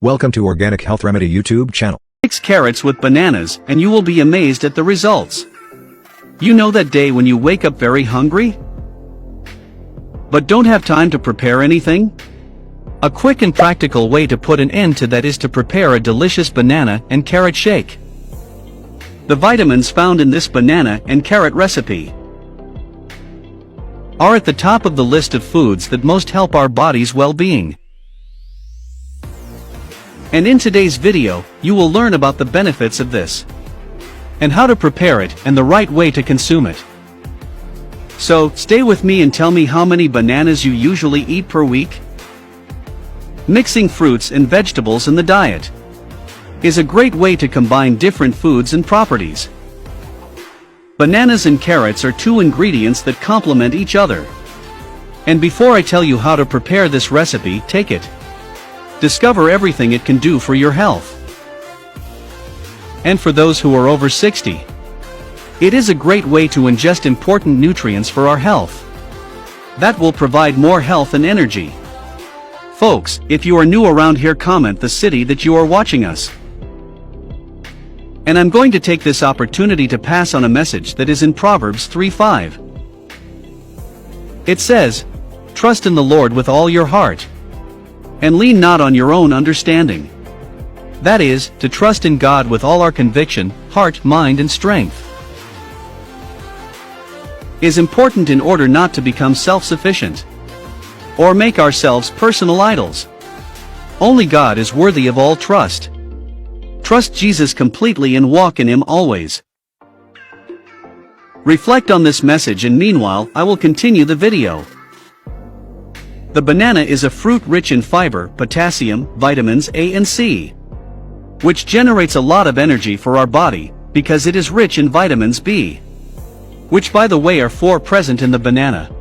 Welcome to Organic Health Remedy YouTube channel. Mix carrots with bananas and you will be amazed at the results. You know that day when you wake up very hungry, but don't have time to prepare anything? A quick and practical way to put an end to that is to prepare a delicious banana and carrot shake. The vitamins found in this banana and carrot recipe are at the top of the list of foods that most help our body's well-being. And in today's video, you will learn about the benefits of this, and how to prepare it and the right way to consume it. So, stay with me and tell me how many bananas you usually eat per week. Mixing fruits and vegetables in the diet is a great way to combine different foods and properties. Bananas and carrots are two ingredients that complement each other. And before I tell you how to prepare this recipe, take it. Discover everything it can do for your health. And for those who are over 60, it is a great way to ingest important nutrients for our health that will provide more health and energy. Folks, if you are new around here, comment the city that you are watching us. And I'm going to take this opportunity to pass on a message that is in Proverbs 3:5. It says, "Trust in the Lord with all your heart, and lean not on your own understanding." That is, to trust in God with all our conviction, heart, mind and strength is important in order not to become self-sufficient or make ourselves personal idols. Only God is worthy of all trust. Trust Jesus completely and walk in Him always. Reflect on this message, and meanwhile, I will continue the video. The banana is a fruit rich in fiber, potassium, vitamins A and C, which generates a lot of energy for our body, because it is rich in vitamins B, which by the way are 4 present in the banana: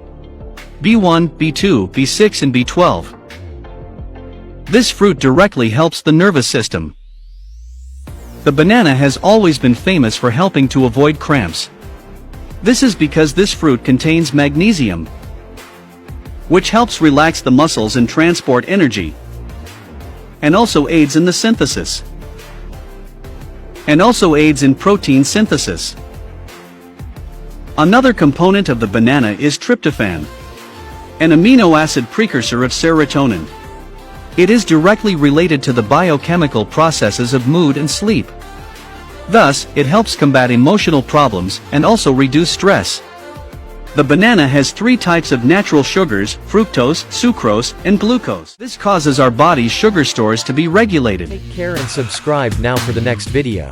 B1, B2, B6 and B12. This fruit directly helps the nervous system. The banana has always been famous for helping to avoid cramps. This is because this fruit contains magnesium, which helps relax the muscles and transport energy, and also aids in the synthesis, and also aids in protein synthesis. Another component of the banana is tryptophan, an amino acid precursor of serotonin. It is directly related to the biochemical processes of mood and sleep. Thus, it helps combat emotional problems and also reduce stress. The banana has 3 types of natural sugars: fructose, sucrose, and glucose. This causes our body's sugar stores to be regulated. Take care and subscribe now for the next video.